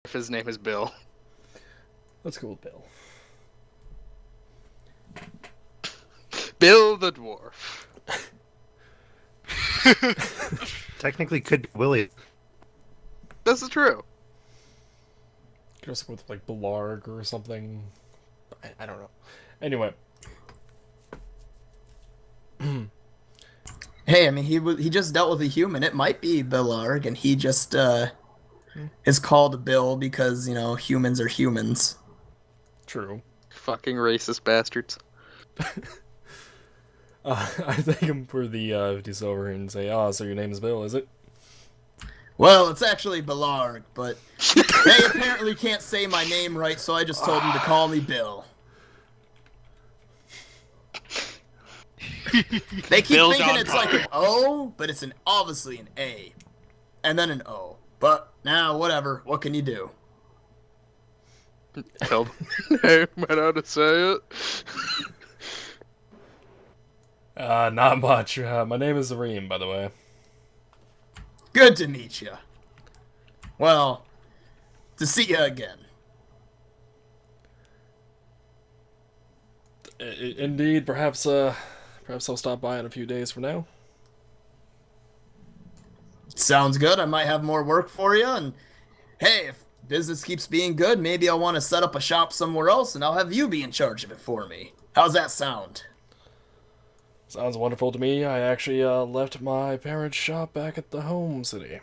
if his name is Bill. Let's go with Bill. Bill the dwarf. Technically, could be Willie. This is true. Could also go with like Blarg or something. I don't know. Anyway. Hey, I mean, he just dealt with a human. It might be Belarg, and he just is called Bill because, you know, humans are humans. True. Fucking racist bastards. I thank him for the 50 silver and say, so your name is Bill, is it? Well, it's actually Belarg, but they apparently can't say my name right, so I just told them to call me Bill. They keep Bill thinking John it's like an O, but it's obviously an A. And then an O. But, now, whatever. What can you do? Tell them name and how to say it. Not much. My name is Zareem, by the way. Good to meet you. Well, to see you again. Indeed, perhaps I'll stop by in a few days from now. Sounds good. I might have more work for you, and hey, if business keeps being good, maybe I'll want to set up a shop somewhere else, and I'll have you be in charge of it for me. How's that sound? Sounds wonderful to me. I actually left my parents' shop back at the home city.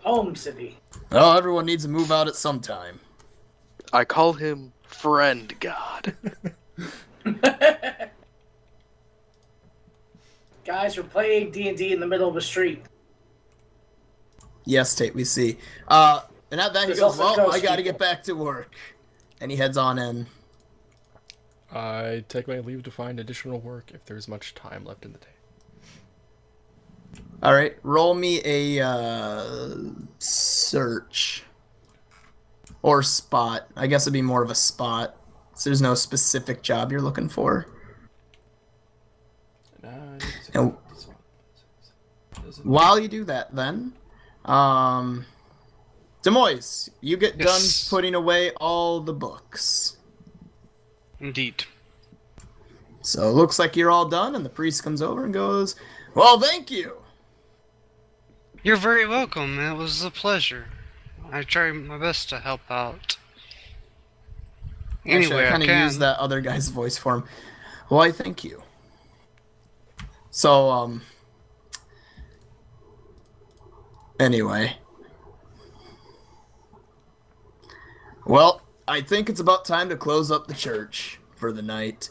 Home city. Oh, everyone needs to move out at some time. I call him Friend God. Guys, we're playing D&D in the middle of a street. Yes, Tate, we see. And at that he There's goes, also well, ghost I gotta people. get back to work. And he heads on in. I take my leave to find additional work if there's much time left in the day. Alright, roll me a, search. Or spot. I guess it'd be more of a spot. So there's no specific job you're looking for. And while you do that, then, Demois, you get Yes. done putting away all the books. Indeed. So it looks like you're all done, and the priest comes over and goes, well, thank you. You're very welcome. It was a pleasure. I try my best to help out. Actually, Anyway, I kind of can. used that other guy's voice for him. Why, thank you. So, anyway. Well, I think it's about time to close up the church for the night.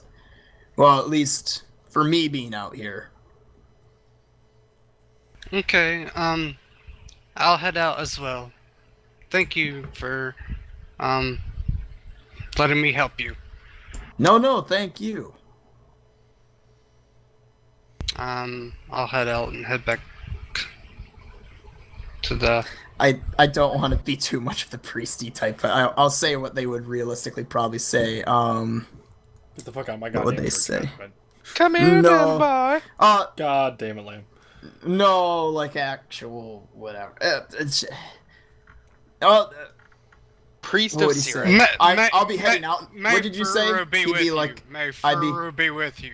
Well, at least for me being out here. Okay, I'll head out as well. Thank you for, letting me help you. No, thank you. I'll head out and head back to the... I don't want to be too much of the priesty type, but I'll say what they would realistically probably say. Get the fuck out of my What would goddamn they church, say? man. Come here, No. then, boy. God damn it, Lamb. No, like actual whatever. It's Priest What of would he Syria. say? I'll be heading out. What did you say? Be He'd with be you. like, May I'd be- Furu be with you.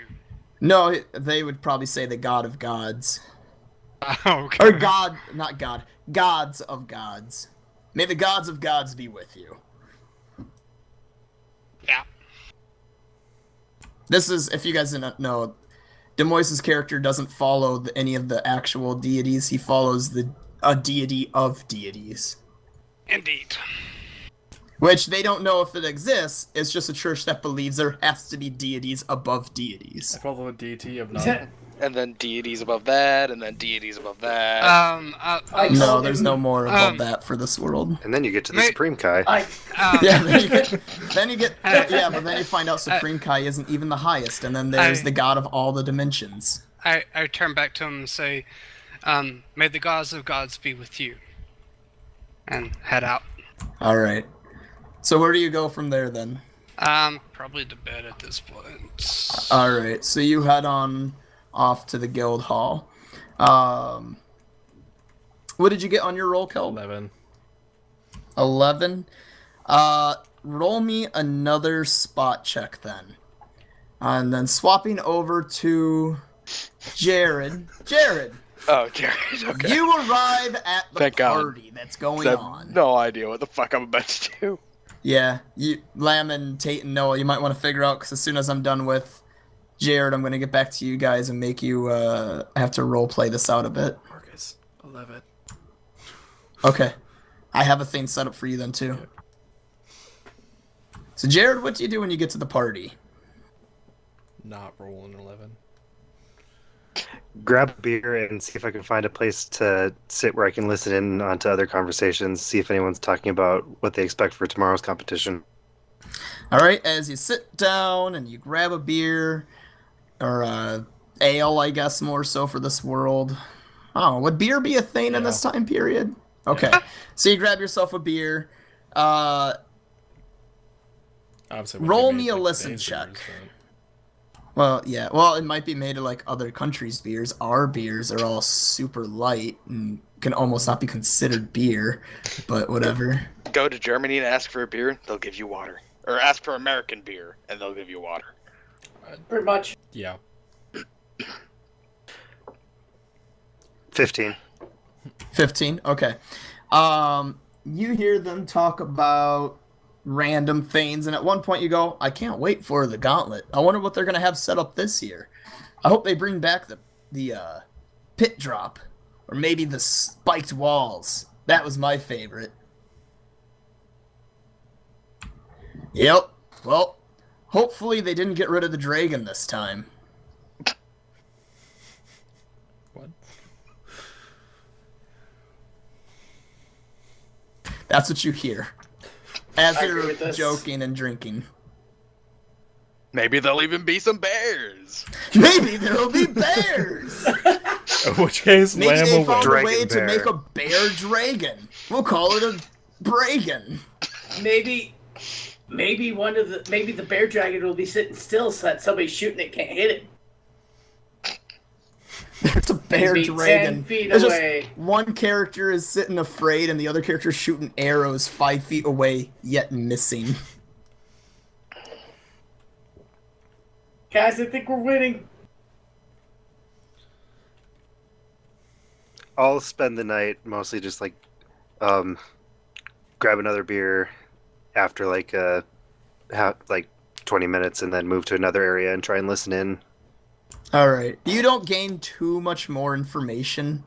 no, they would probably say the God of Gods. Okay. Or God, not God, Gods of Gods. May the Gods of Gods be with you. Yeah. This is, if you guys didn't know, Demois' character doesn't follow any of the actual deities. He follows a deity of deities. Indeed. Which they don't know if it exists. It's just a church that believes there has to be deities above I deities. follow the deity of none. And then deities above that, and then deities above that. No, there's no more above Um, that for this world. And then you get to the May- Supreme Kai. Yeah, then you get, yeah, but then you find out Supreme Kai isn't even the highest, and then there's the god of all the dimensions. I turn back to him and say, may the gods of gods be with you. And head out. All right. So where do you go from there then? Probably to bed at this point. All right. So you head on off to the guild hall. What did you get on your roll, Kel? 11. 11. Roll me another spot check then. And then swapping over to Jared. Jared, Oh, Jared. Okay. you arrive at the Thank God. party that's going I have on. no idea what the fuck I'm about to do. Yeah, Lamb and Tate and Noah, you might want to figure out, because as soon as I'm done with Jared, I'm going to get back to you guys and make you have to role play this out a bit. Marcus, 11. Okay. I have a thing set up for you then, too. So, Jared, what do you do when you get to the party? Not rolling 11. Grab a beer and see if I can find a place to sit where I can listen in onto other conversations, see if anyone's talking about what they expect for tomorrow's competition. All right, as you sit down and you grab a beer, or ale, I guess, more so for this world. Oh, would beer be a thing in this time period? Okay, so you grab yourself a beer. Obviously, Roll wouldn't be me a made, like, listen today's check. beers, Well, yeah. Well, it might be made of like other countries' beers. Our beers are all super light and can almost not be considered beer, but whatever. Go to Germany and ask for a beer, they'll give you water. Or ask for American beer, and they'll give you water. Pretty much. Yeah. 15. 15. Okay. You hear them talk about random things, and at one point you go, I can't wait for the gauntlet. I wonder what they're gonna have set up this year. I hope they bring back the pit drop, or maybe the spiked walls. That was my favorite. Yep. Well, hopefully they didn't get rid of the dragon this time. What? That's what you hear as I agree you're with this. joking and drinking. Maybe there'll even be some bears. Maybe there'll be bears. In which case, Maybe Lamb they will found win. a way Dragon to bear. make a bear dragon. We'll call it a dragon. Maybe the bear dragon will be sitting still so that somebody shooting it can't hit it. There's a bear Maybe dragon. 10 feet There's away. just one character is sitting afraid, and the other character is shooting arrows 5 feet away, yet missing. Guys, I think we're winning. I'll spend the night mostly just like grab another beer after like 20 minutes and then move to another area and try and listen in. All right. You don't gain too much more information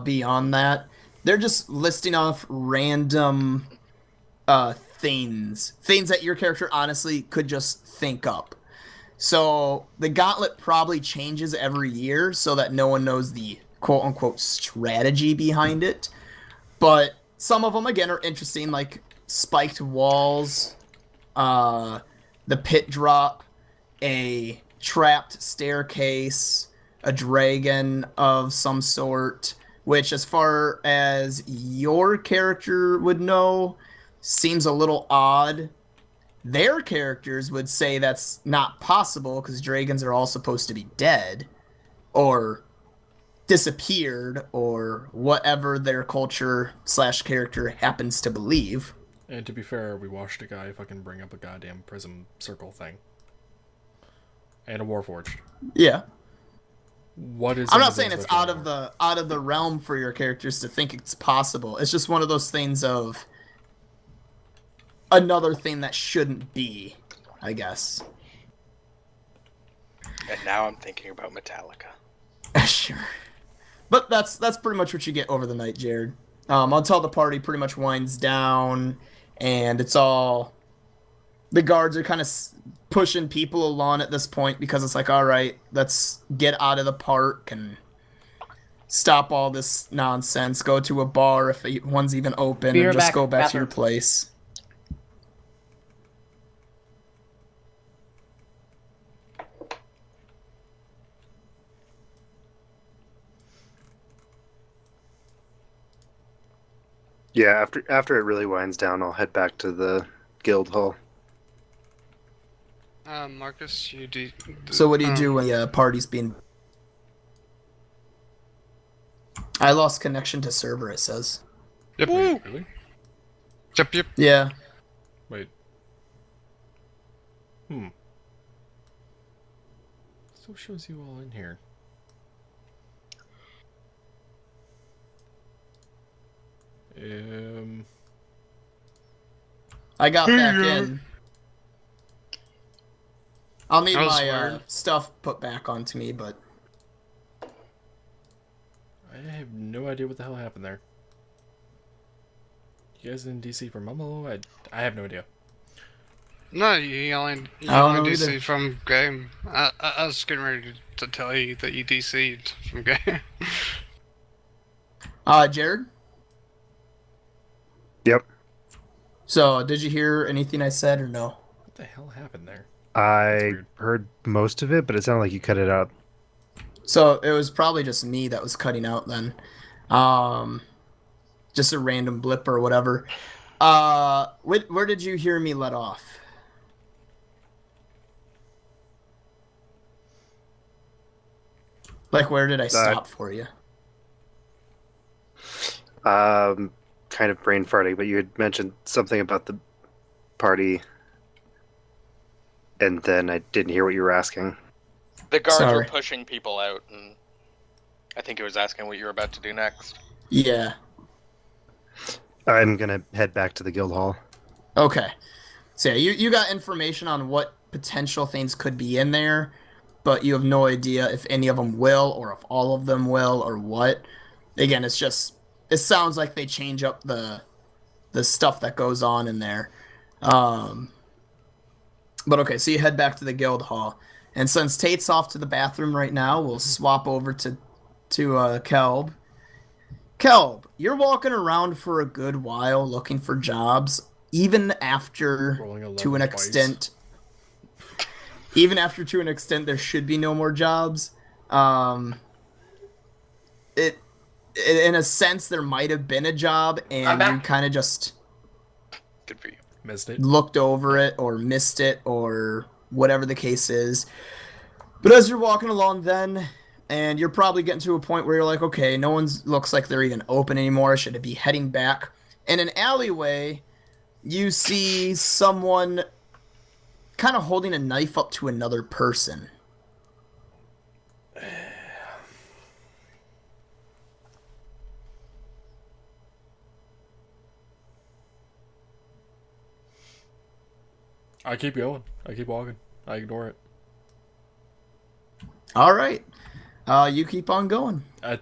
beyond that. They're just listing off random things that your character honestly could just think up. So the gauntlet probably changes every year so that no one knows the quote-unquote strategy behind it. But some of them, again, are interesting, like spiked walls, the pit drop, a trapped staircase, a dragon of some sort, which, as far as your character would know, seems a little odd. Their characters would say that's not possible because dragons are all supposed to be dead or disappeared or whatever their culture / character happens to believe. And to be fair, we watched a guy fucking bring up a goddamn prism circle thing. And a Warforged. Yeah. What is? I'm not saying it's out of the realm for your characters to think it's possible. It's just one of those things of another thing that shouldn't be, I guess. And now I'm thinking about Metallica. Sure. But that's pretty much what you get over the night, Jared. Until the party pretty much winds down, and it's all... The guards are kind of pushing people along at this point because it's like, all right, let's get out of the park and stop all this nonsense. Go to a bar if one's even open, Be and right just back. go back to your Bathroom. place. Yeah, after it really winds down, I'll head back to the guild hall. Marcus, you do. So what do you do when the party's being... I lost connection to server, it says. Yep. Woo! Really? Yep. Yeah. Wait. Still shows you all in here. I got back in. I'll need That was my weird. stuff put back onto me, but I have no idea what the hell happened there. You guys in DC for Mummo? I have no idea. No, you only don't know DC either. from game. I was getting ready to tell you that you DC'd from game. Jared? Yep. So, did you hear anything I said or no? What the hell happened there? I weird. heard most of it, but it sounded like you cut it out. So, it was probably just me that was cutting out then. Just a random blip or whatever. Where did you hear me let off? Like, where did I stop for you? Kind of brain farting, but you had mentioned something about the party, and then I didn't hear what you were asking. The guards were Sorry. pushing people out, and I think it was asking what you were about to do next. Yeah. I'm gonna head back to the guild hall. Okay. So, yeah, you got information on what potential things could be in there, but you have no idea if any of them will, or if all of them will, or what. Again, it sounds like they change up the stuff that goes on in there. But okay, so you head back to the guild hall, and since Tate's off to the bathroom right now, we'll swap over to Kelb. Kelb, you're walking around for a good while looking for jobs, even after Rolling 11 to an twice. extent. Even after to an extent, there should be no more jobs. In a sense, there might have been a job, I'm and back. you kind of just Good for you. Missed it. looked over it or missed it or whatever the case is. But as you're walking along then, and you're probably getting to a point where you're like, okay, no one's looks like they're even open anymore. Should it be heading back? In an alleyway, you see someone kind of holding a knife up to another person. I keep going. I keep walking. I ignore it. All right. You keep on going. I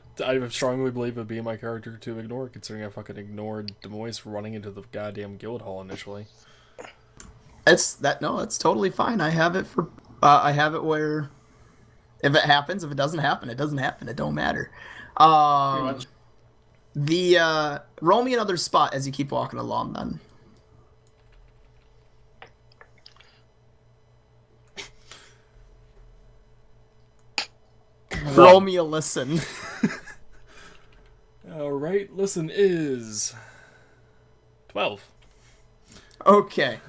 strongly believe it would be my character to ignore it, considering I fucking ignored Demois running into the goddamn guild hall initially. That's totally fine. I have it where if it happens, if it doesn't happen, it doesn't happen. It don't matter. Roll me another spot as you keep walking along then. Roll me a listen. Alright, listen is 12. Okay.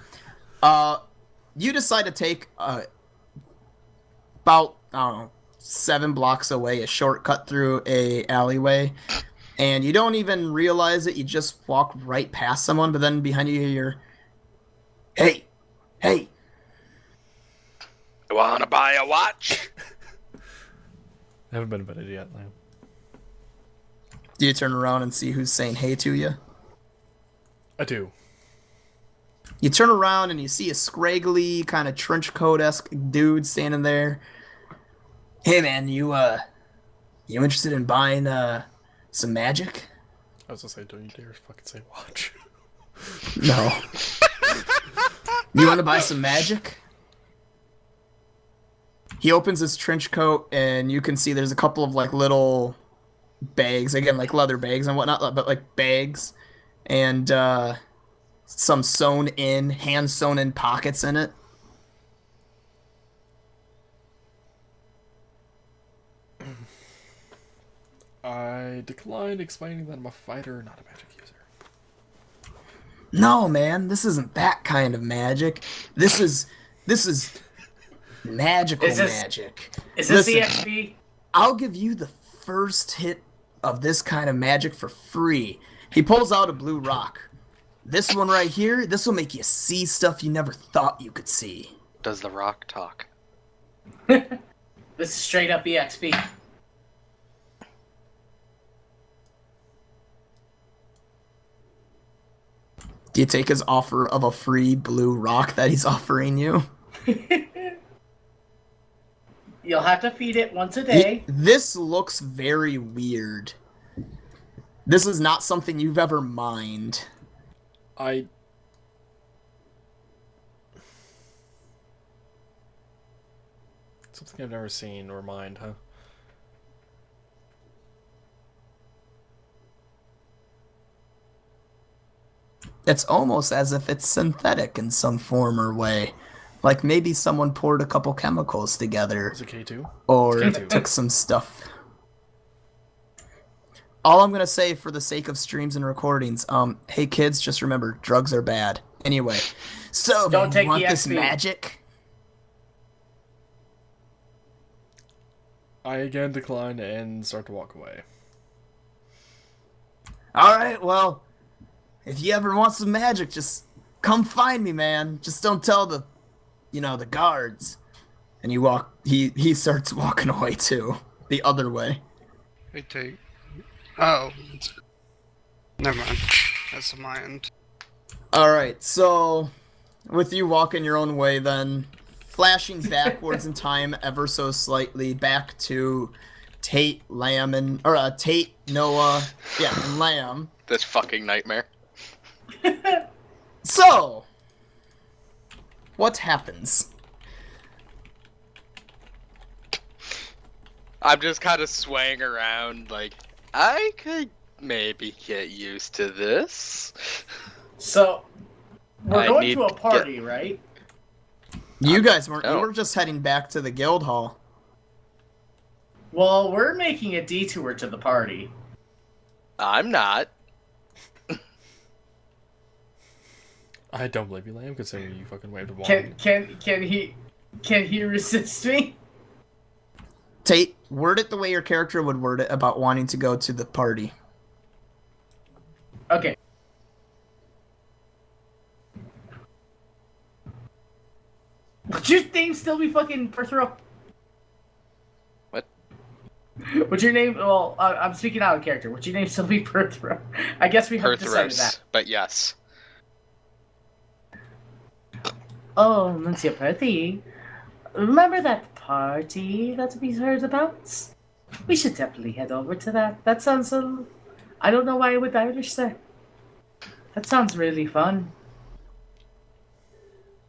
You decide to take about, I don't know, 7 blocks away, a shortcut through a alleyway, and you don't even realize it. You just walk right past someone, but then behind you hear, hey, Wanna buy a watch? I haven't been invited yet. No. do you turn around and see who's saying hey to you? I do. You turn around and you see a scraggly, kind of trench coat-esque dude standing there. Hey man, you interested in buying some magic? I was gonna say, don't you dare fucking say watch. No. You want to buy some magic? He opens his trench coat and you can see there's a couple of like little bags, again like leather bags and whatnot, but like bags, and some hand sewn in pockets in it. I declined explaining that I'm a fighter, not a magic user. No, man, this isn't that kind of magic. This is magical Is this- magic. Is this Listen, EXP? I'll give you the first hit of this kind of magic for free. He pulls out a blue rock. This one right here, this will make you see stuff you never thought you could see. Does the rock talk? This is straight up EXP. Do you take his offer of a free blue rock that he's offering you? You'll have to feed it once a day. This looks very weird. This is not something you've ever mined. Something I've never seen or mined, huh? It's almost as if it's synthetic in some form or way. Like maybe someone poured a couple chemicals together. Is it K2? Or It's K2. took some stuff. All I'm gonna say for the sake of streams and recordings, hey kids, just remember, drugs are bad. Anyway, so Don't man, take you want this EXP. magic? I again decline and start to walk away. Alright, well, if you ever want some magic, just come find me, man. Just don't tell the guards. And he starts walking away too. The other way. We take. Oh. Never mind. That's on my end. Alright, so with you walking your own way then, flashing backwards in time ever so slightly back to Tate, Lamb, and Tate, Noah, and Lamb. This fucking nightmare. So, what happens? I'm just kind of swaying around, like, I could maybe get used to this. So, we're I going need to a to party, right? You guys weren't. You no. were just heading back to the guild hall. Well, we're making a detour to the party. I'm not. I don't believe you, Lamb, considering you fucking waved a wand. Can he resist me? Tate, word it the way your character would word it about wanting to go to the party. Okay. Would your name still be fucking Perthro? What? Would your name? Well, I'm speaking out of character. Would your name still be Perthro? I guess we have decided that. Perthros, but yes. Oh, Monsieur Perthy. Remember that party that we heard about? We should definitely head over to that. That sounds I don't know why I would Irish there. That sounds really fun.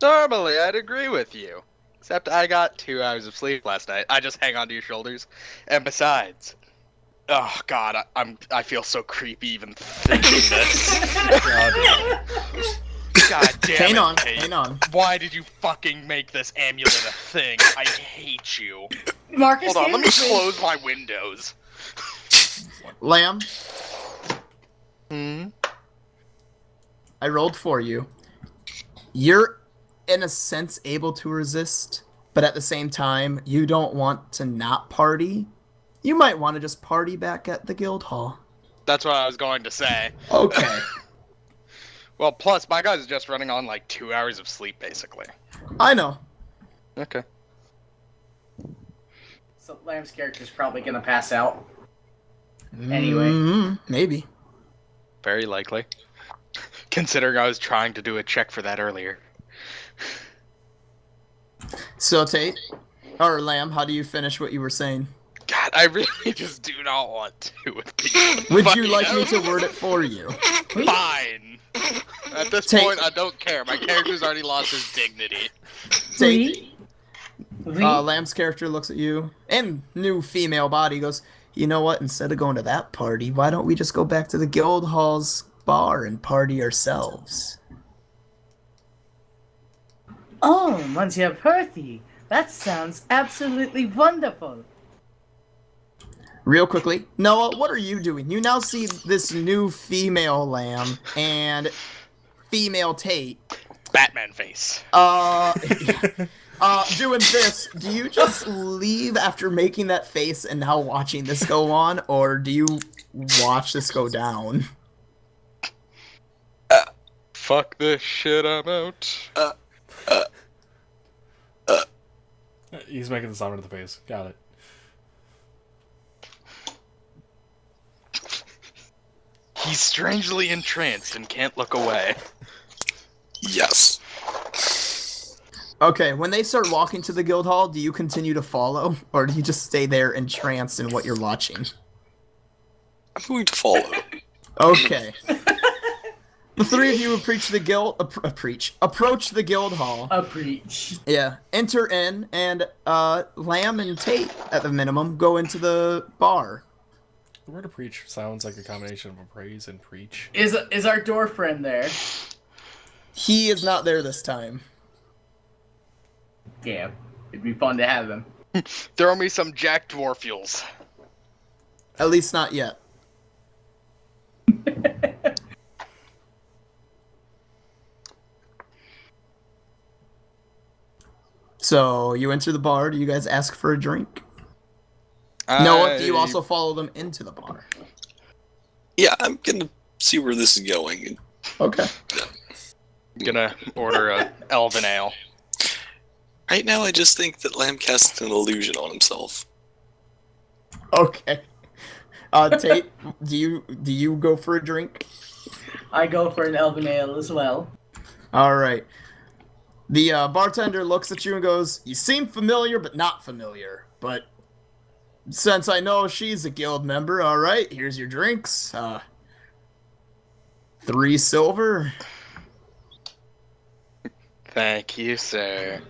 Normally, I'd agree with you. Except I got 2 hours of sleep last night. I just hang onto your shoulders. And besides... Oh, God, I feel so creepy even thinking this. God damn Hang it, on, Kate. hang on. Why did you fucking make this amulet a thing? I hate you. Marcus, Hold on, let me close my windows. Lamb, Hmm? I rolled for you. You're, in a sense, able to resist, but at the same time, you don't want to not party. You might want to just party back at the guild hall. That's what I was going to say. Okay. Well, plus, my guy's just running on like 2 hours of sleep, basically. I know. Okay. So Lamb's character's probably gonna pass out. Anyway. Maybe. Very likely. Considering I was trying to do a check for that earlier. So, Tate, or Lamb, how do you finish what you were saying? God, I really just do not want to. Would you like me to word it for you? Fine. At this Take- point, I don't care. My character's already lost his dignity. Tate, We- Lamb's character looks at you, and new female body goes, you know what, instead of going to that party, why don't we just go back to the guild hall's bar and party ourselves? Oh, Monsieur Perthy, that sounds absolutely wonderful. Real quickly, Noah, what are you doing? You now see this new female Lamb and female Tate. Batman face. doing this, do you just leave after making that face and now watching this go on, or do you watch this go down? Fuck this shit, I'm out. He's making the sound of the face. Got it. He's strangely entranced and can't look away. Yes. Okay, when they start walking to the guild hall, do you continue to follow, or do you just stay there entranced in what you're watching? I'm going to follow. Okay. The three of you approach the guild hall. A breach. Yeah, enter in, and Lamb and Tate, at the minimum, go into the bar. The word preach sounds like a combination of appraise and preach. Is our door friend there? He is not there this time. Damn. It'd be fun to have him. Throw me some Jack Dwarfuels. At least not yet. So, you enter the bar. Do you guys ask for a drink? Noah, do you also follow them into the bar? Yeah, I'm gonna see where this is going. Okay. I'm gonna order a elven ale. Right now, I just think that Lamb casts an illusion on himself. Okay. Tate, do you go for a drink? I go for an elven ale as well. All right. The bartender looks at you and goes, "You seem familiar, but not familiar. But since I know she's a guild member, all right, here's your drinks. 3 silver." Thank you, sir.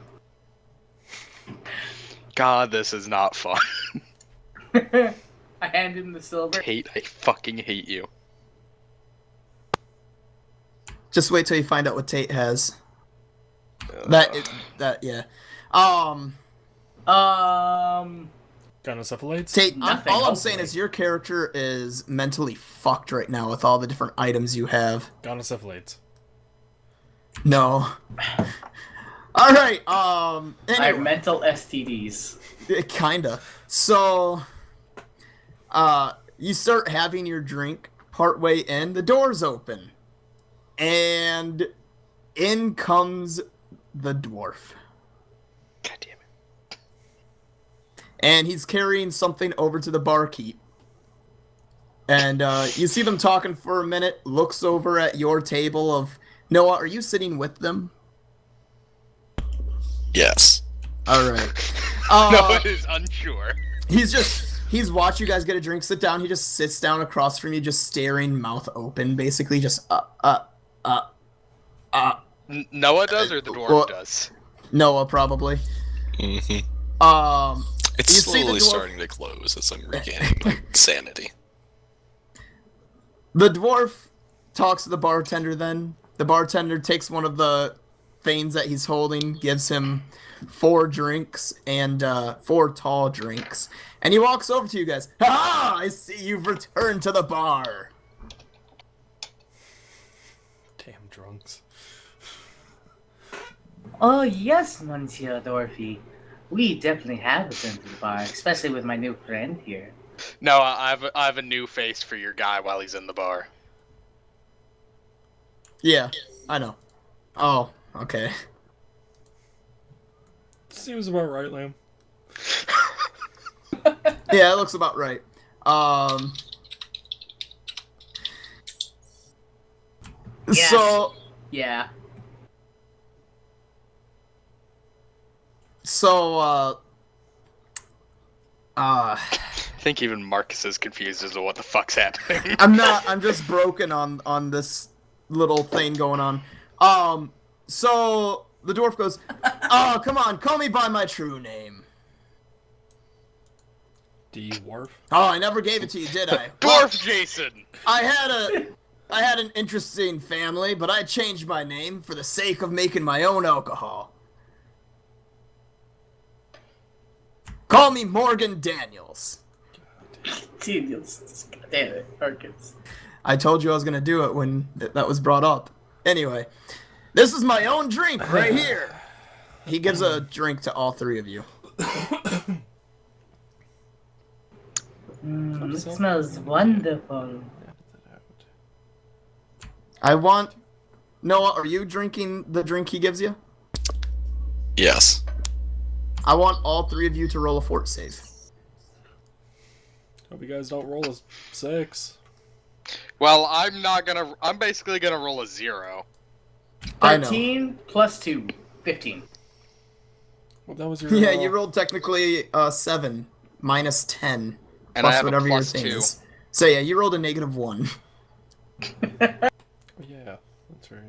God, this is not fun. I hand him the silver. I fucking hate you. Just wait till you find out what Tate has. Yeah. Gonocephalates? Tate, Nothing, all I'm hopefully. saying is your character is mentally fucked right now with all the different items you have. Gonocephalates. No. All right. I have Anyway, mental STDs. kinda. So, you start having your drink. Partway in, the doors open, and in comes the dwarf. God damn it. And he's carrying something over to the barkeep. And you see them talking for a minute. Looks over at your table of Noah. Are you sitting with them? Yes. All right. No, it is unsure. He's watched you guys get a drink, sit down. He just sits down across from you, just staring, mouth open, basically, just Noah does or the dwarf Well- does? Noah probably. Mm-hmm. It's You see the slowly dwarf- starting to close as I'm regaining my sanity. The dwarf talks to the bartender. Then the bartender takes one of the things that he's holding, gives him 4 drinks and 4 tall drinks, and he walks over to you guys. "Ah, I see you've returned to the bar." Damn drunks. Oh yes, Monsieur Dorothy. We definitely have returned to the bar, especially with my new friend here. No, I have a new face for your guy while he's in the bar. Yeah, I know. Oh, okay. Seems about right, Lamb. Yeah, it looks about right. Yes. So Yeah. I think even Marcus is confused as to what the fuck's happening. I'm just broken on this little thing going on. So the dwarf goes, "Oh, come on, call me by my true name." Dwarf. Oh, I never gave it to you, did I? Dwarf Jason! I had an interesting family, but I changed my name for the sake of making my own alcohol. Call me Morgan Daniels. Daniels. Damn it, Marcus. I told you I was gonna do it when that was brought up. Anyway, this is my own drink right here. He gives a drink to all three of you. It smells wonderful. I want... Noah, are you drinking the drink he gives you? Yes. I want all three of you to roll a fort save. Hope you guys don't roll a 6. Well, I'm basically gonna roll a 0. I know. 13 plus 2, 15. Well, that was your. Yeah, you rolled technically 7 minus 10 And I plus have a whatever your plus thing 2. is. So yeah, you rolled a -1. Yeah, that's right.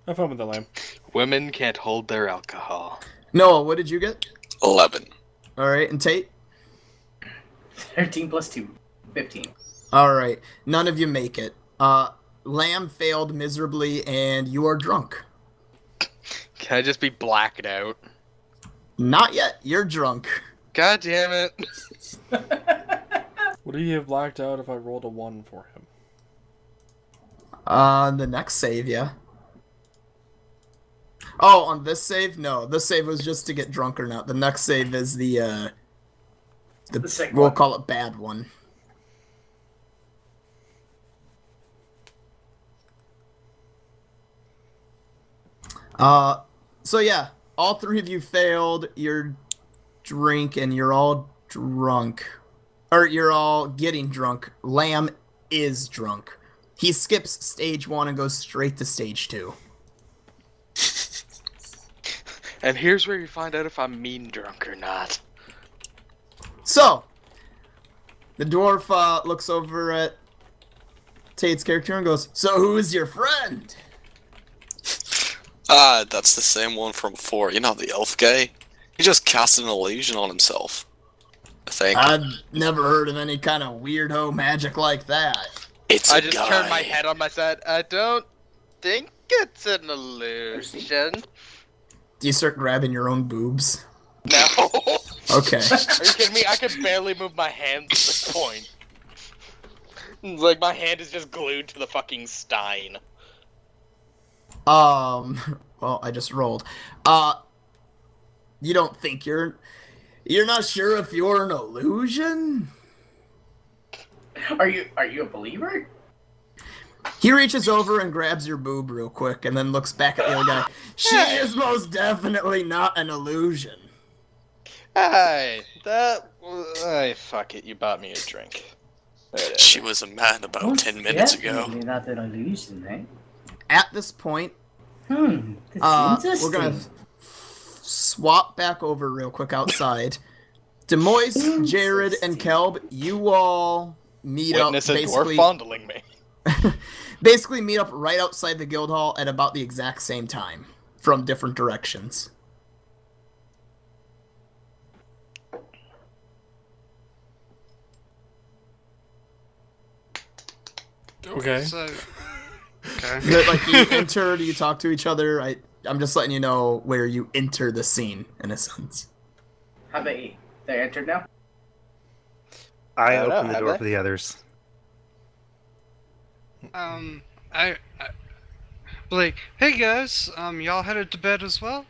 Have fun with the lamb. Women can't hold their alcohol. Noah, what did you get? 11. All right, and Tate? 13 plus 2, 15. All right, none of you make it. Lamb failed miserably, and you are drunk. Can I just be blacked out? Not yet. You're drunk. God damn it. Would he have blacked out if I rolled a 1 for him? The next save, yeah. Oh, on this save? No, this save was just to get drunk or not. The next save is the sick we'll one. call it bad one. So yeah, all three of you failed your drink and you're all drunk. Or you're all getting drunk. Lamb is drunk. He skips stage 1 and goes straight to stage 2. And here's where you find out if I'm mean drunk or not. So, the dwarf looks over at Tate's character and goes, "So who is your friend?" That's the same one from before. You know, the elf guy? He just casted an illusion on himself. I think. I've never heard of any kind of weirdo magic like that. It's I a just guy. turned my head on my side. I don't think it's an illusion. Do you start grabbing your own boobs? No. Okay. Are you kidding me? I could barely move my hands at this point. Like, my hand is just glued to the fucking stein. Well, I just rolled. You don't think you're not sure if you're an illusion? Are you a believer? He reaches over and grabs your boob real quick and then looks back at the other guy. She is most definitely not an illusion. Hey, fuck it, you bought me a drink. Whatever. She was a man about 10 minutes ago. Definitely not an illusion, eh? At this point, That's interesting. we're gonna swap back over real quick outside. Demois, Jared, and Kelb, you all meet Witness up a dwarf basically. fondling me. Basically meet up right outside the guild hall at about the exact same time, from different directions. Okay. So, okay. Like you enter, do you talk to each other? I'm just letting you know where you enter the scene, in a sense. Have they entered now? I don't know, opened the have door they? for the others. I like, hey guys, y'all headed to bed as well?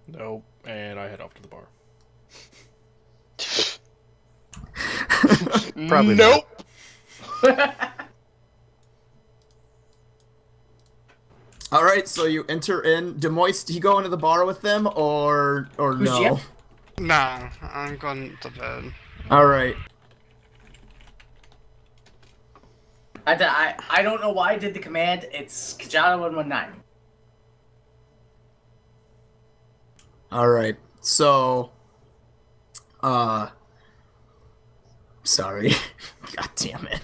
Nope. And I head off to the bar. Probably Nope. All right, so you enter in. Demois, do you go into the bar with them, or no? Jeff? Nah, I'm going to bed. All right. I don't know why I did the command. It's Kajana 119. All right. So, sorry. God damn it.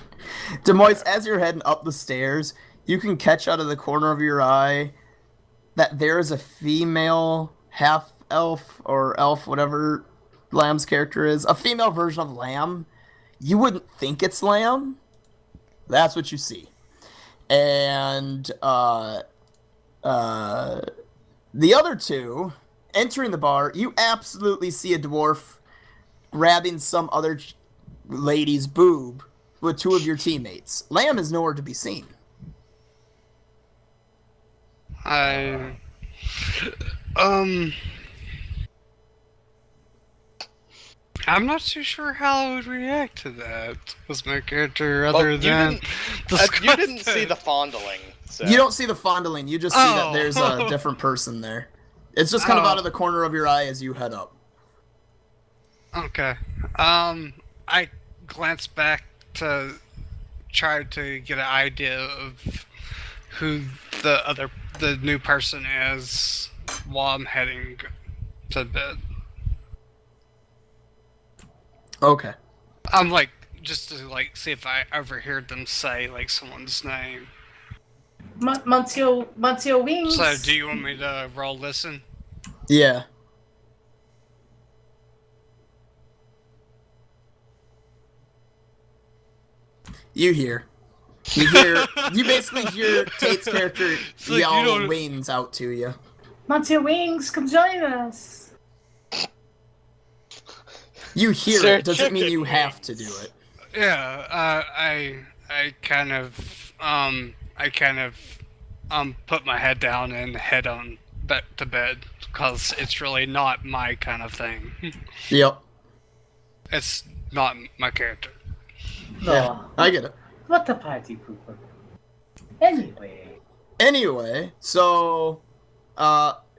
Demois, as you're heading up the stairs, you can catch out of the corner of your eye that there is a female half-elf or elf, whatever Lamb's character is, a female version of Lamb. You wouldn't think it's Lamb. That's what you see. And the other two, entering the bar, you absolutely see a dwarf grabbing some other lady's boob with two of your teammates. Lamb is nowhere to be seen. I I'm not too sure how I would react to that as my character, Well, other you than you didn't see the fondling. So. You don't see the fondling. You just see that Oh. there's a different person there. It's just kind of out of the corner of your eye as you head up. Okay. I glance back to try to get an idea of who the new person is while I'm heading to bed. Okay. I'm like just to like see if I overheard them say like someone's name. Monsieur Wings. So do you want me to roll listen? Yeah. You hear. You basically hear Tate's character It's like, yell you don't- Wayne's out to you. Monsieur Wings, come join us. You hear Sir it, doesn't mean Chicken you have to do it. Yeah, I kind of put my head down and head on back to bed because it's really not my kind of thing. Yep. It's not my character. Yeah, I get it. What a party pooper. Anyway, So,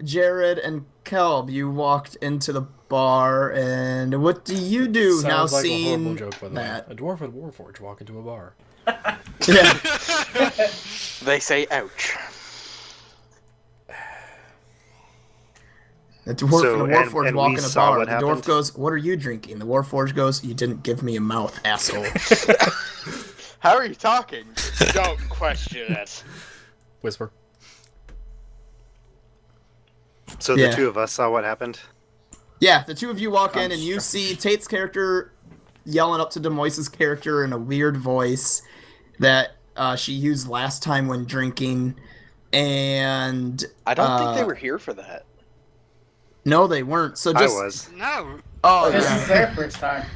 Jared and Kelb, you walked into the bar, and what do you do Sounds now like a seeing horrible joke, by the that? way. A dwarf at Warforge walk into a bar. Yeah. They say ouch. The dwarf So, and the Warforged and walk we in a saw bar. what The dwarf happened? goes, "What are you drinking?" The Warforged goes, "You didn't give me a mouth, asshole." How are you talking? Don't question it. Whisper. So Yeah. the two of us saw what happened. Yeah, the two of you walk in, and you see Tate's character yelling up to Demoise's character in a weird voice that she used last time when drinking, and I don't think they were here for that. No, they weren't. So just I was. No. Oh, this yeah. is their first time.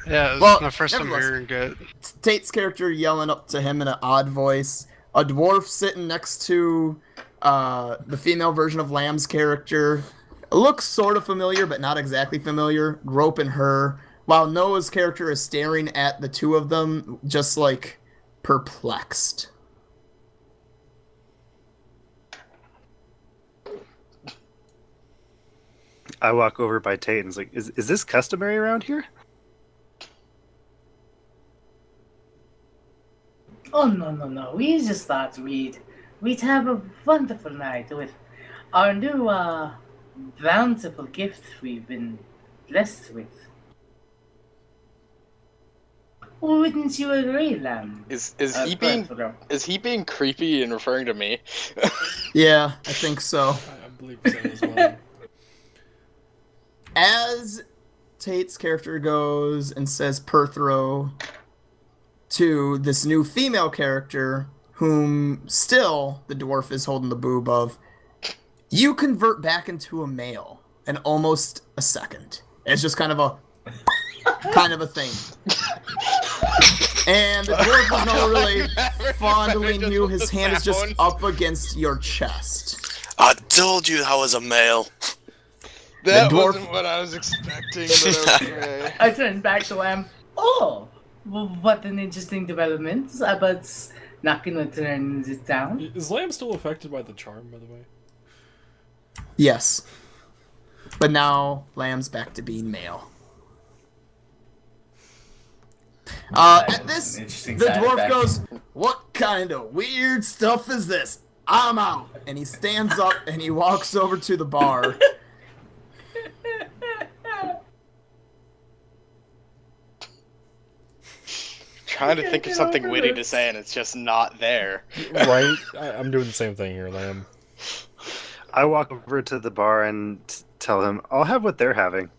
Yeah, it's Well, my first time nevertheless. hearing it. Tate's character yelling up to him in an odd voice. A dwarf sitting next to the female version of Lamb's character. Looks sort of familiar, but not exactly familiar. Groping her, while Noah's character is staring at the two of them, just like perplexed. I walk over by Tate and is like, is this customary around here? Oh no. We just thought we'd have a wonderful night with our new bountiful gift we've been blessed with. Wouldn't you agree, Lamb? Is he being creepy and referring to me? Yeah, I think so. I believe so as well. As Tate's character goes and says Perthro to this new female character, whom still the dwarf is holding the boob of, you convert back into a male in almost a second. It's just kind of a thing. And the dwarf is not really fondling you. His hand is just up against your chest. I told you I was a male. That The dwarf- wasn't what I was expecting, but okay. I turned back to Lamb. Oh, well, what an interesting development. But not gonna turn it down. Is Lamb still affected by the charm, by the way? Yes. But now Lamb's back to being male. At this, the Interesting side dwarf effect. goes, "What kind of weird stuff is this? I'm out." And he stands up and he walks over to the bar. Trying to think of get something over witty to this. say, and it's just not there. Right? I'm doing the same thing here, Lamb. I walk over to the bar and tell him, I'll have what they're having.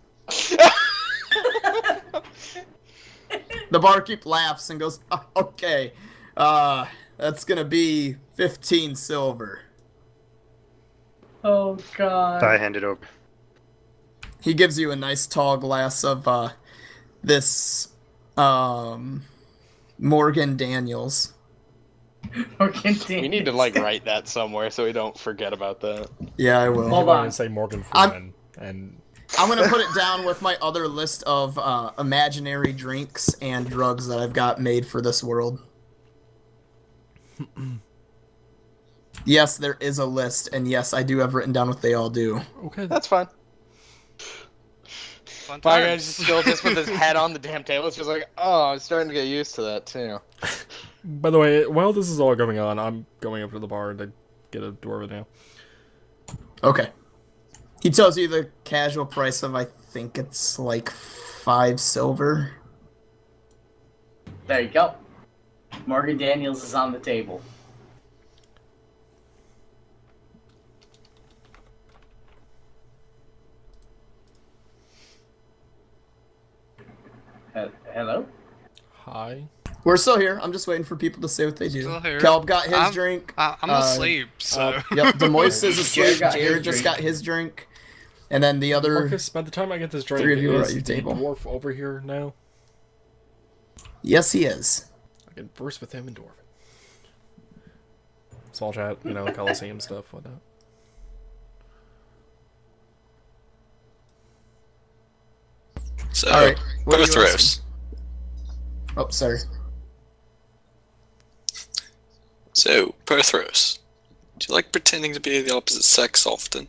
The barkeep laughs and goes, "Oh, okay, that's gonna be 15 silver." Oh god. I hand it over. He gives you a nice tall glass of this Morgan Daniels. Morgan We need to like write that somewhere so we don't forget about that. Yeah, I will. Hold I'm on. gonna say Morgan I'm- Freeman, and I'm gonna put it down with my other list of imaginary drinks and drugs that I've got made for this world. Yes, there is a list, and yes, I do have written down what they all do. okay. That's fine. Fun My times. guy's still just with his head on the damn table. It's just like, oh, I'm starting to get used to that too. By the way, while this is all going on, I'm going up to the bar to get a dwarven now. Okay. He tells you the casual price of, I think it's like 5 silver. There you go. Morgan Daniels is on the table. Hello? Hi. We're still here. I'm just waiting for people to say what they do. Still here. Kelb got his I'm- drink. I'm asleep, so. Yep, Demois is asleep. Jared got his Jared just drink. got his drink. And then the other... Marcus, by the time I get this drink, Three of you are is at your the table. dwarf over here now? Yes, he is. I can burst with him and dwarven. Small chat, you know, Coliseum stuff, whatnot. So, All right. What are you Perthros. asking? Oh, sorry. So, Perthros. Do you like pretending to be the opposite sex often?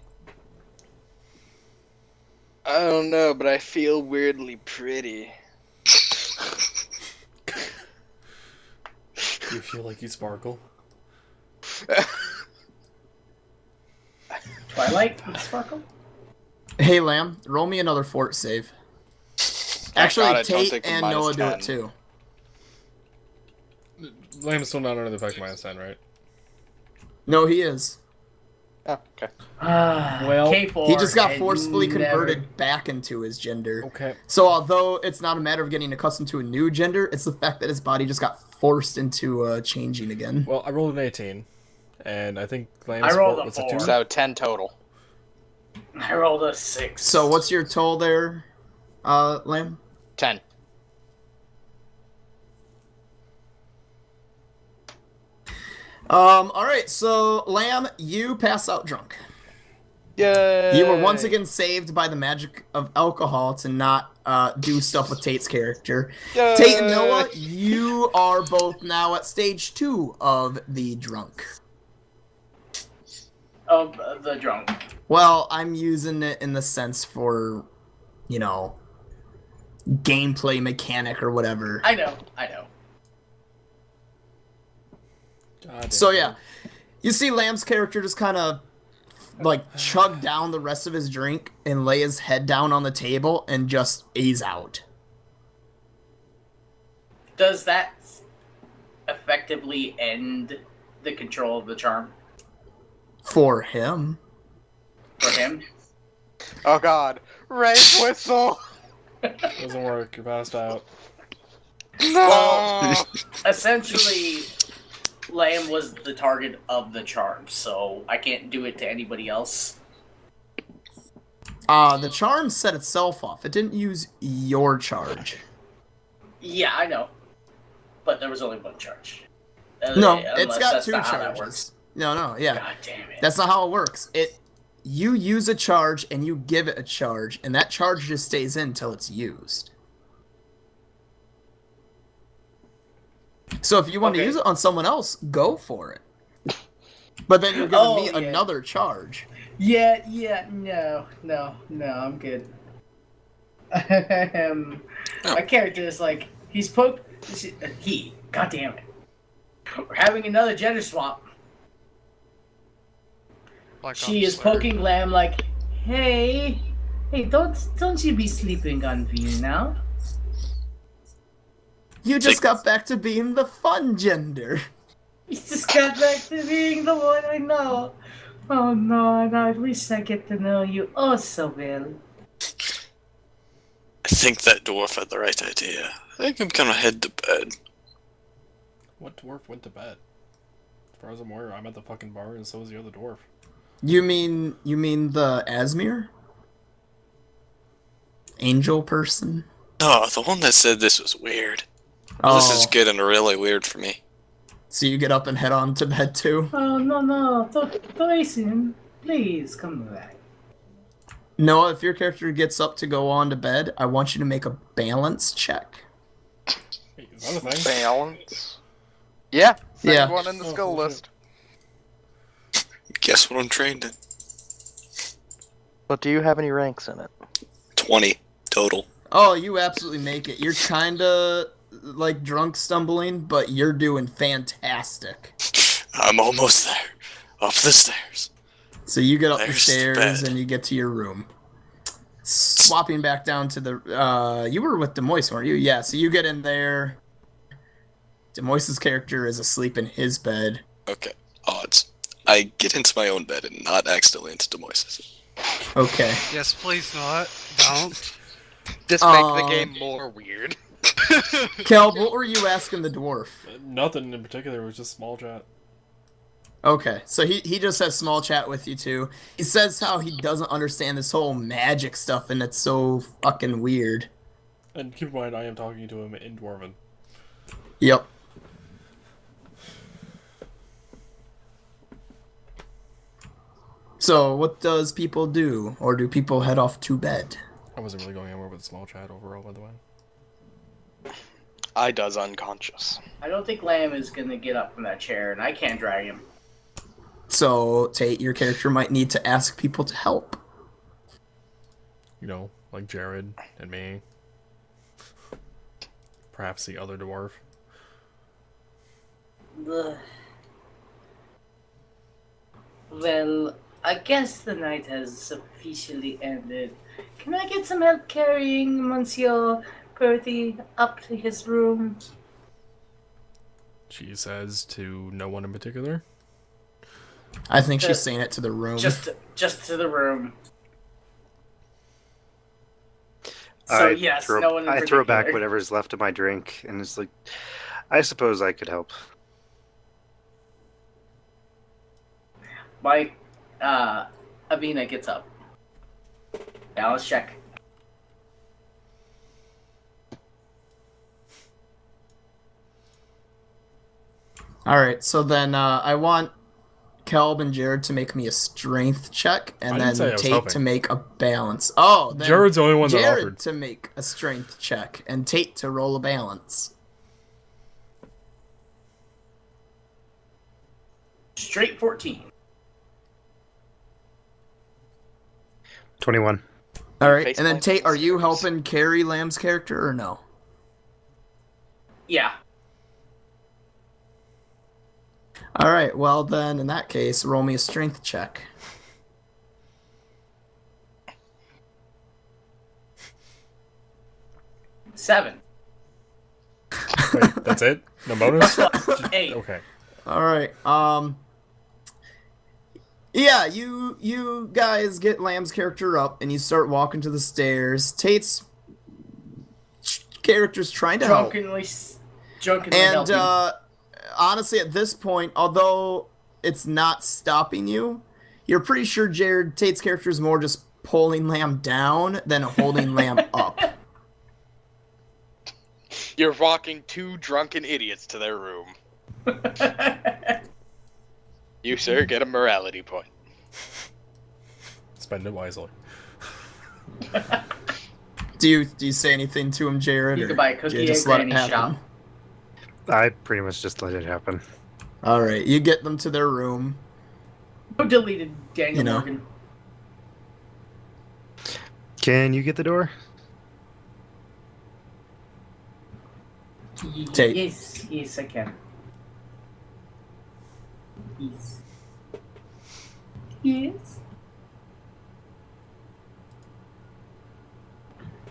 I don't know, but I feel weirdly pretty. Do you feel like you sparkle? Twilight Sparkle? Hey, Lamb, roll me another fort save. Actually, God, I don't Tate take a and minus Noah do 10. it too. Lamb's still not under the effect of -10, right? No, he is. Oh, okay. Well, K4 He just got had forcefully never- converted back into his gender. Okay. So although it's not a matter of getting accustomed to a new gender, it's the fact that his body just got forced into changing again. Well, I rolled an 18, and I think I Lamb's rolled fort a was a 4. 2. So 10 total. I rolled a 6. So what's your toll there, Lamb? 10. Alright, so Lamb, you pass out drunk. Yay! You were once again saved by the magic of alcohol to not do stuff with Tate's character. Yay! Tate and Noah, you are both now at stage 2 of the drunk. Of the drunk. Well, I'm using it in the sense for, you know, gameplay mechanic or whatever. I know. God damn. So yeah, you see Lamb's character just kind of like chug down the rest of his drink and lay his head down on the table and just ease out. Does that effectively end the control of the charm For him. for him? Oh god. Race whistle! Doesn't work, you're passed out. No! Essentially, Lamb was the target of the charm, so I can't do it to anybody else. The charm set itself off. It didn't use your charge. Yeah, I know. But there was only one charge. No, Unless it's got that's 2 not how that charges. works. No, yeah. God damn it. That's not how it works. You use a charge and you give it a charge, and that charge just stays in until it's used. So if you want to Okay. use it on someone else, go for it. But then you're giving Oh, me yeah. another charge. Yeah, no, I'm good. My character is like, God damn it. We're having another gender swap. Like She I'm is slayer. poking Lamb like, hey, don't you be sleeping on me now. You just got back to being the fun gender. You just got back to being the one I know. Oh no, at least I get to know you oh so well. I think that dwarf had the right idea. I think I'm gonna head to bed. What dwarf went to bed? As far as I'm aware, I'm at the fucking bar, and so is the other dwarf. You mean the Asmir? Angel person? No, the one that said this was weird. Oh, This is getting really weird for me. So you get up and head on to bed too? Oh, no, Toisin, please come back. Noah, if your character gets up to go on to bed, I want you to make a balance check. Hey, is that a thing? Balance. Yeah, second Yeah. one in the Oh, skill bullshit. list. Guess what I'm trained in? But do you have any ranks in it? 20 total. Oh, you absolutely make it. You're kinda like drunk stumbling, but you're doing fantastic. I'm almost there. Up the stairs. So you get up the There's the stairs bed. and you get to your room. Swapping back down to the you were with Demois, weren't you? Yeah, so you get in there. Demois' character is asleep in his bed. Okay, odds. I get into my own bed and not accidentally into Demois's. Okay. Yes, please not. Don't. Just make the game more weird. Kel, what were you asking the dwarf? Nothing in particular. It was just small chat. Okay, so he just has small chat with you too. He says how he doesn't understand this whole magic stuff and it's so fucking weird. And keep in mind, I am talking to him in Dwarven. Yep. So, what does people do? Or do people head off to bed? I wasn't really going anywhere with small chat overall, by the way. I does unconscious. I don't think Lamb is gonna get up from that chair, and I can't drag him. So, Tate, your character might need to ask people to help. You know, like Jared and me. Perhaps the other dwarf. Ugh. Well, I guess the night has officially ended. Can I get some help carrying Monsieur Perthy up to his room? She says to no one in particular. I think she's saying it to the room. Just to the room. So yes, no one in I throw back particular. whatever's left of my drink, and it's like, I suppose I could help. My, Avina gets up. Balance check. Alright, so then I want Kelb and Jared to make me a strength check, I and didn't say I then was Tate helping. to make a balance. Oh, then Jared's the only one that Jared offered. to make a strength check, and Tate to roll a balance. Straight 14. 21. Alright, Face and then points Tate, and are you stairs. helping carry Lamb's character, or no? Yeah. Alright, well then, in that case, roll me a strength check. Seven. Wait, that's it? No bonus? 8. Okay. Alright, yeah, you guys get Lamb's character up, and you start walking to the stairs. Tate's character's trying to help. Drunkenly And helping. honestly, at this point, although it's not stopping you, you're pretty sure Jared Tate's character is more just pulling Lamb down than holding Lamb up. You're walking two drunken idiots to their room. You, sir, get a morality point. Spend it wisely. Do you say anything to him, Jared? You or could buy a do cookie you at just let it Granny's happen? shop. I pretty much just let it happen. All right, you get them to their room. Who deleted Daniel You know. Morgan? Can you get the door? Tate. Yes, I can. Yes. Yes.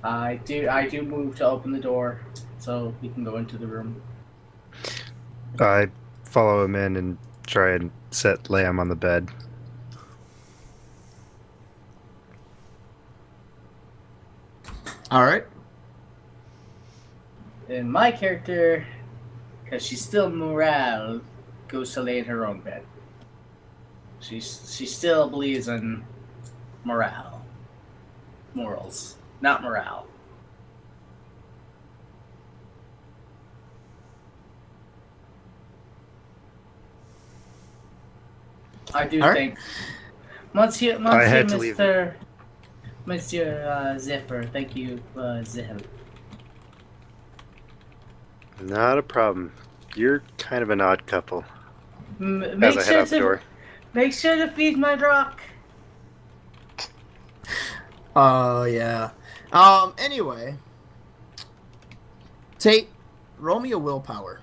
I do move to open the door so we can go into the room. I follow him in and try and set Lamb on the bed. All right. And my character, because she's still morale, goes to lay in her own bed. She still believes in morale. Morals, not morale. I do All right. think. Monsieur, I had to leave. Monsieur Zipper, thank you, Zip. Not a problem. You're kind of an odd couple. As Make I head sure out the door. make sure to feed my rock. Oh yeah. Anyway, Tate, roll me a willpower.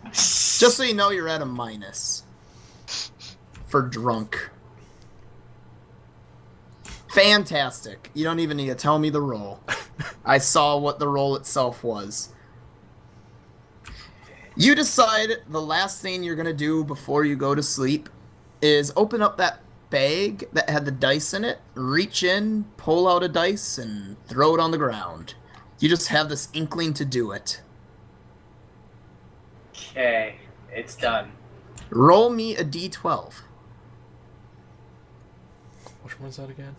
Just so you know, you're at a minus for drunk. Fantastic. You don't even need to tell me the roll. I saw what the roll itself was. You decide the last thing you're gonna do before you go to sleep is open up that bag that had the dice in it, reach in, pull out a dice, and throw it on the ground. You just have this inkling to do it. Okay, it's done. Roll me a d12. Which one's that again?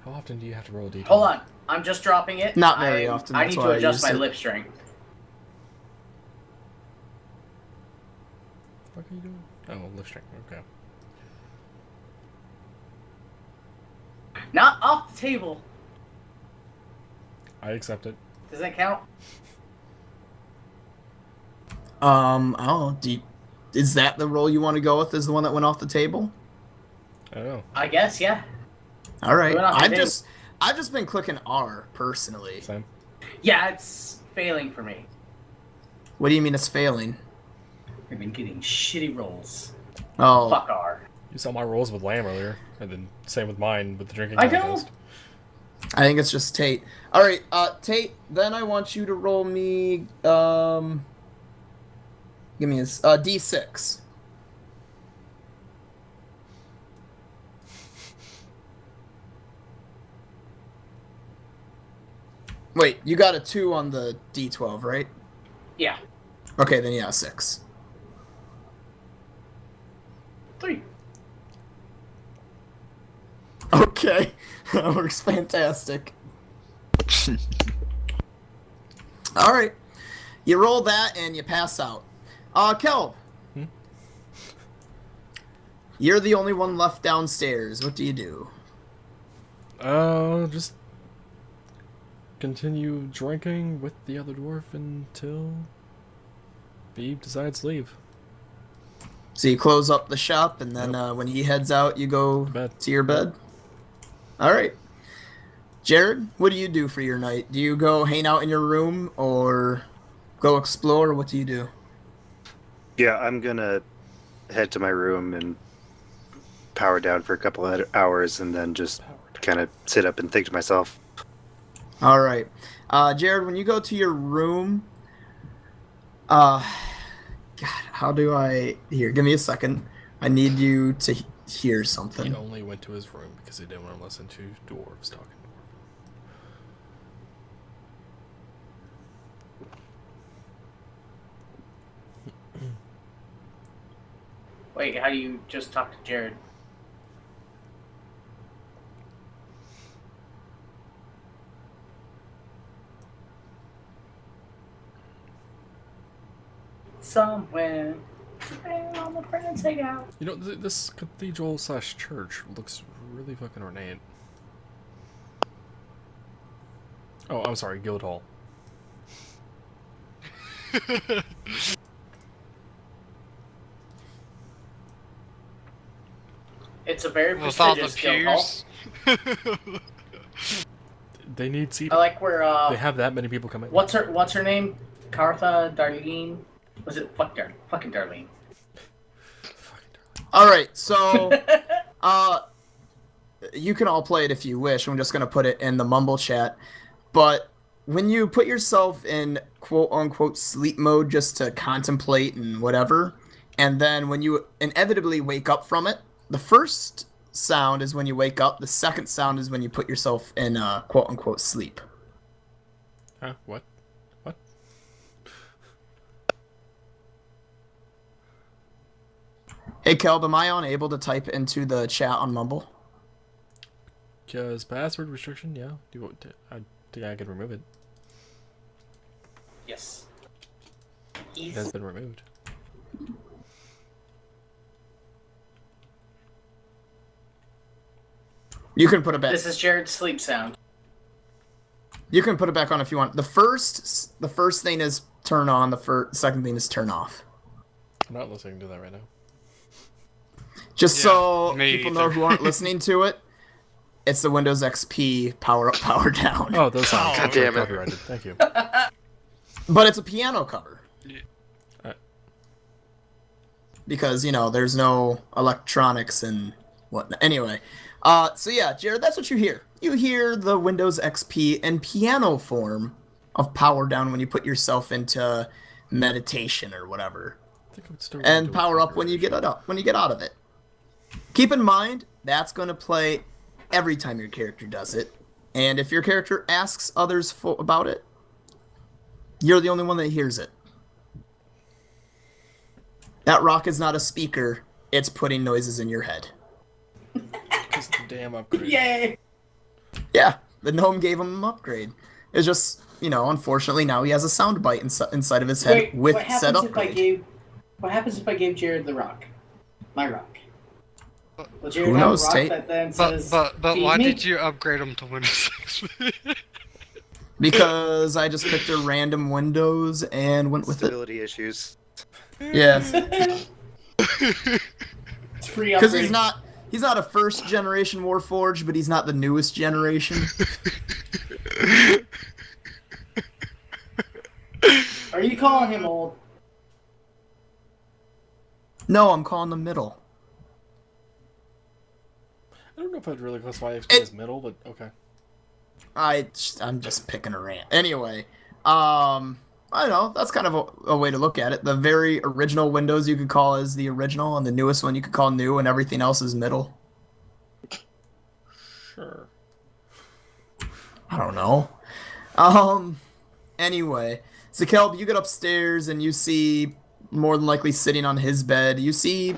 How often do you have to roll a d12? Hold on, I'm just dropping it. Not very often, I that's need why to I adjust used my it. lip strength. What the fuck are you doing? Oh, lip strength. Okay. Not off the table. I accept it. Does that count? Oh, is that the roll you want to go with? Is the one that went off the table? I don't know. I guess, yeah. All right. Went off the table. I've just been clicking R personally. Same. Yeah, it's failing for me. What do you mean it's failing? I've been getting shitty rolls. Oh, Fuck R. You saw my rolls with Lamb earlier, and then same with mine with the drinking I contest. I think it's just Tate. All right, Tate. Then I want you to roll me. Give me a d6. Wait, you got a 2 on the d12, right? Yeah. Okay, then yeah, 6. 3. Okay, that works fantastic. All right, you roll that and you pass out. Kelb, you're the only one left downstairs. What do you do? Just continue drinking with the other dwarf until Beeb decides to leave. So you close up the shop, and then when he heads out, you go Bed. to your bed? All right. Jared, what do you do for your night? Do you go hang out in your room, or go explore? What do you do? Yeah, I'm gonna head to my room and power down for a couple of hours, and then just kind of sit up and think to myself. All right. Jared, when you go to your room, God, how do I... Here, give me a second. I need you to hear He something. only went to his room because he didn't want to listen to dwarves talking Wait, how do you just talk to Jared? Somewhere all the friends hang out. You know, this cathedral slash church looks really fucking ornate. Oh, I'm sorry, Guildhall. It's a very With all the prestigious guild hall. pews. They need seating. I like where They have that many people coming. what's her name? Cartha Darlene? Was it fucking Darlene? All right, so you can all play it if you wish. I'm just going to put it in the mumble chat. But when you put yourself in quote-unquote sleep mode just to contemplate and whatever, and then when you inevitably wake up from it, the first sound is when you wake up. The second sound is when you put yourself in quote-unquote sleep. Huh? What? What? Hey, Kelb, am I unable to type into the chat on Mumble? Because password restriction, yeah. I think I can remove it. Yes. It has been removed. You can put it back. This is Jared's sleep sound. You can put it back on if you want. The first thing is turn on. The second thing is turn off. I'm not listening to that right now. Just Yeah, so me people know either. who aren't listening to it, it's the Windows XP power up, power down. Oh, those sounds God damn it. copyrighted. Thank you. But it's a piano cover. Yeah. Because, there's no electronics and whatnot. Anyway, so yeah, Jared, that's what you hear. You hear the Windows XP in piano form of power down when you put yourself into meditation or whatever. I think I'm still And doing power up when you get out of it. Keep in mind, that's going to play every time your character does it. And if your character asks others about it, you're the only one that hears it. That rock is not a speaker, it's putting noises in your head. Just the damn upgrade. Yay! Yeah, the gnome gave him an upgrade. It's just, unfortunately now he has a sound bite inside of his head Wait, with what happens said if upgrade. What happens if I gave Jared the rock? My rock. Will Jared Who have knows, a rock Tate? that then But says, but "Feed why me"? did you upgrade him to Windows XP? Because I just picked a random Windows and went with it. Stability issues. Yeah. It's free Because upgrade. he's not a first generation Warforged, but he's not the newest generation. Are you calling him old? No, I'm calling the middle. I don't know if I'd really classify XP as middle, but okay. I'm just picking a rant. Anyway, I don't know. That's kind of a way to look at it. The very original Windows you could call as the original, and the newest one you could call new, and everything else is middle. Sure. I don't know. Anyway, so Kelb, you get upstairs and you see, more than likely sitting on his bed, you see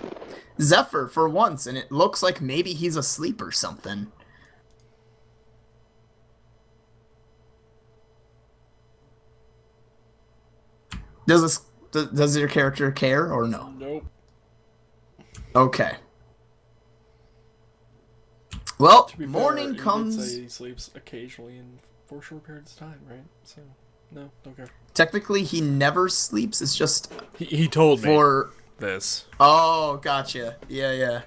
Zephyr for once, and it looks like maybe he's asleep or something. Does your character care or no? Nope. Okay. Well, To be fair, morning he did comes. say he sleeps occasionally and for short periods of time, right? So, no, don't care. Technically, he never sleeps. It's just He told me for. this. Oh, gotcha. Yeah.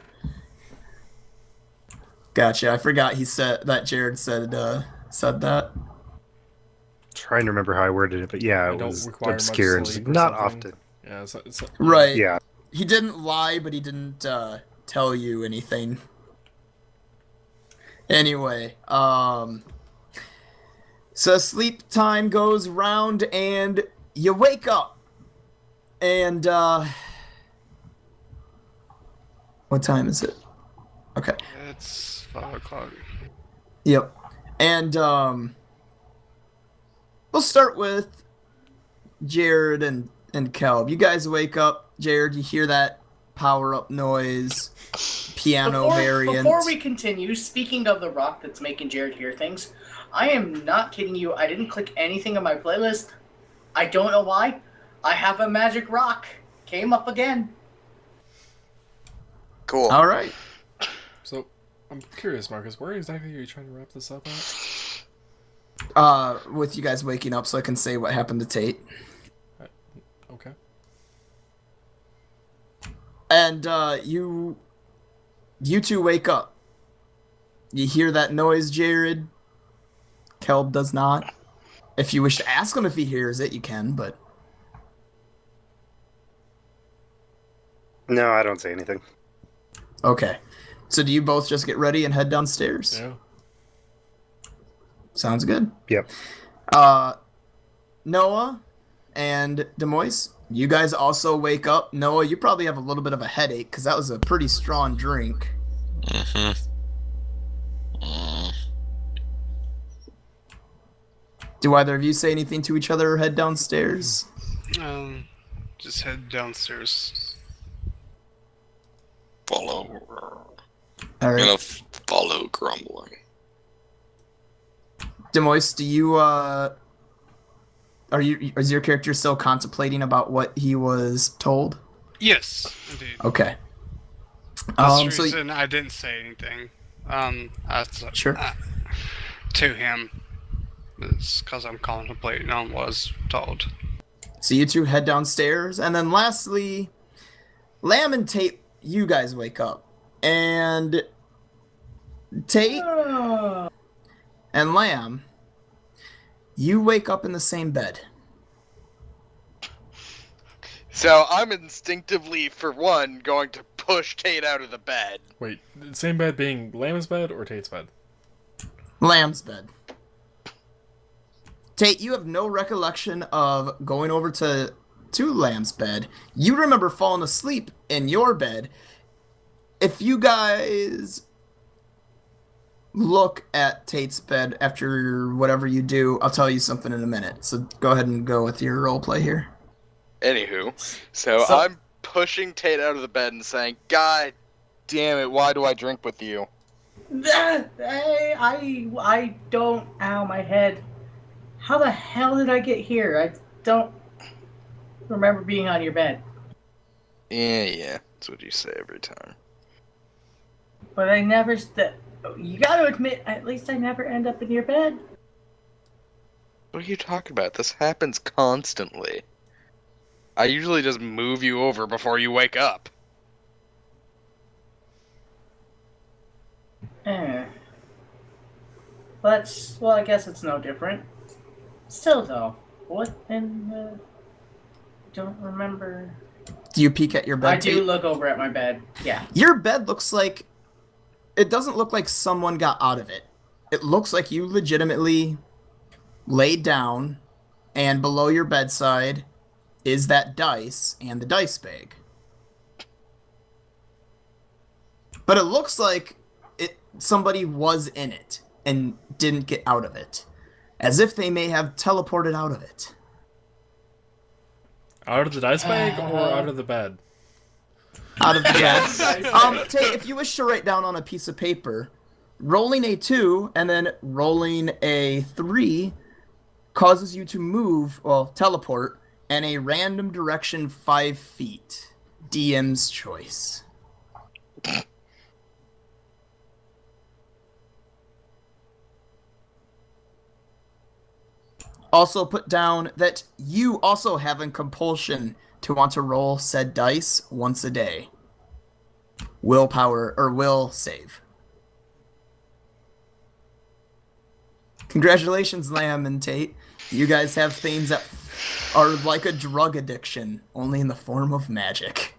Gotcha. I forgot he said that. Jared said that. Trying to remember how I worded it, but yeah, I it don't was require much obscure and sleep or not something. often. Yeah, it's Right. Yeah. He didn't lie, but he didn't tell you anything. Anyway, so sleep time goes round and you wake up. And what time is it? Okay. It's 5 o'clock. Yep. And we'll start with Jared and Kelb. You guys wake up. Jared, you hear that power up noise, piano variant. Before we continue, speaking of the rock that's making Jared hear things, I am not kidding you. I didn't click anything on my playlist. I don't know why. I have a magic rock. Came up again. Cool. All right. So, I'm curious, Marcus, where exactly are you trying to wrap this up at? With you guys waking up so I can say what happened to Tate. Okay. And you two wake up. You hear that noise, Jared. Kelb does not. If you wish to ask him if he hears it, you can, but No, I don't say anything. okay. So do you both just get ready and head downstairs? Yeah. Sounds good. Yep. Noah and Demois, you guys also wake up. Noah, you probably have a little bit of a headache because that was a pretty strong drink. Mm-hmm. Do either of you say anything to each other or head downstairs? Just head downstairs. Follow. All I'm right. gonna follow grumbling. Demois, do you is your character still contemplating about what he was told? Yes, indeed. Okay. That's the So reason I didn't say anything. Sure. To him. It's because I'm contemplating on what I was told. So you two head downstairs, and then lastly, Lamb and Tate, you guys wake up. And Tate and Lamb, you wake up in the same bed. So I'm instinctively, for one, going to push Tate out of the bed. Wait, the same bed being Lamb's bed or Tate's bed? Lamb's bed. Tate, you have no recollection of going over to Lamb's bed. You remember falling asleep in your bed. If you guys look at Tate's bed after whatever you do, I'll tell you something in a minute. So go ahead and go with your roleplay here. Anywho, so I'm pushing Tate out of the bed and saying, God damn it, why do I drink with you? Hey, I don't. Ow, my head. How the hell did I get here? I don't remember being on your bed. Yeah, that's what you say every time. But I never. You gotta admit, at least I never end up in your bed. What are you talking about? This happens constantly. I usually just move you over before you wake up. Well, I guess it's no different. Still, though, what in don't remember. Do you peek at your bed? I do look over at my bed, yeah. Your bed looks like... It doesn't look like someone got out of it. It looks like you legitimately laid down, and below your bedside is that dice and the dice bag. But it looks like somebody was in it and didn't get out of it. As if they may have teleported out of it. Out of the dice bag or out of the bed? Out of the bed. Tate, if you wish to write down on a piece of paper, rolling a 2 and then rolling a 3 causes you to move, teleport, in a random direction 5 feet. DM's choice. Also put down that you also have a compulsion to want to roll said dice once a day. Willpower, or will save. Congratulations, Lamb and Tate. You guys have things that are like a drug addiction, only in the form of magic.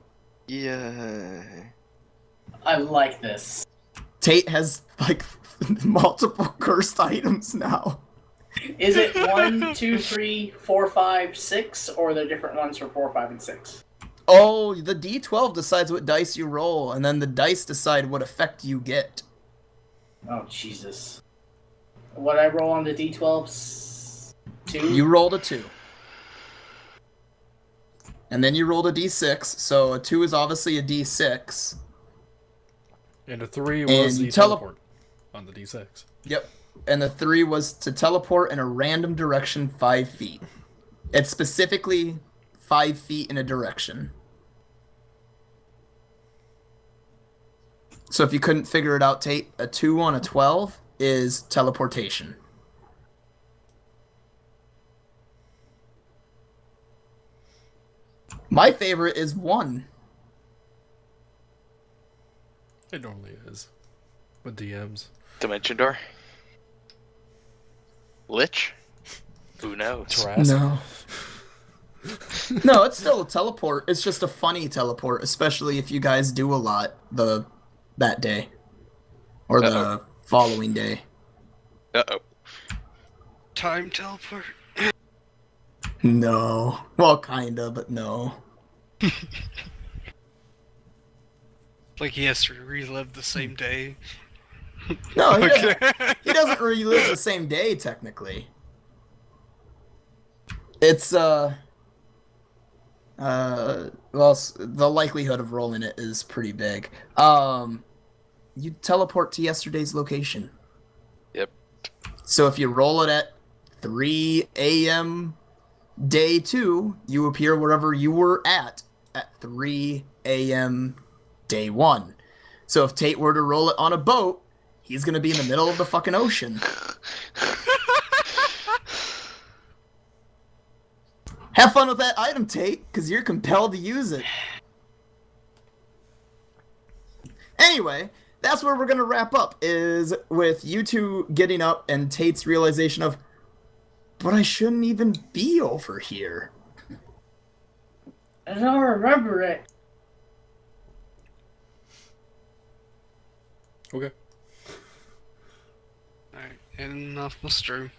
Yeah. I like this. Tate has, multiple cursed items now. Is it 1, 2, 3, 4, 5, 6, or are there different ones for 4, 5, and 6? Oh, the D12 decides what dice you roll, and then the dice decide what effect you get. Oh, Jesus. What I roll on the D12s? 2? You rolled a 2. And then you rolled a D6, so a 2 is obviously a D6. And a 3 was And the teleport on the D6. Yep. And the 3 was to teleport in a random direction 5 feet. It's specifically 5 feet in a direction. So if you couldn't figure it out, Tate, a 2 on a 12 is teleportation. My favorite is 1. It normally is. With DMs. Dimension door? Lich? Who knows? Trask. No. No, it's still a teleport. It's just a funny teleport, especially if you guys do a lot that day. Or the following day. Uh-oh. Time teleport? No. Well, kinda, but no. Like he has to relive the same day. No, he doesn't relive the same day, technically. It's, well, the likelihood of rolling it is pretty big. You teleport to yesterday's location. Yep. So if you roll it at 3 a.m. day 2, you appear wherever you were at 3 a.m. day 1. So if Tate were to roll it on a boat, He's gonna be in the middle of the fucking ocean. Have fun with that item, Tate, because you're compelled to use it. Anyway, that's where we're gonna wrap up, is with you two getting up and Tate's realization of, but I shouldn't even be over here. I don't remember it. Okay. Alright, enough was true.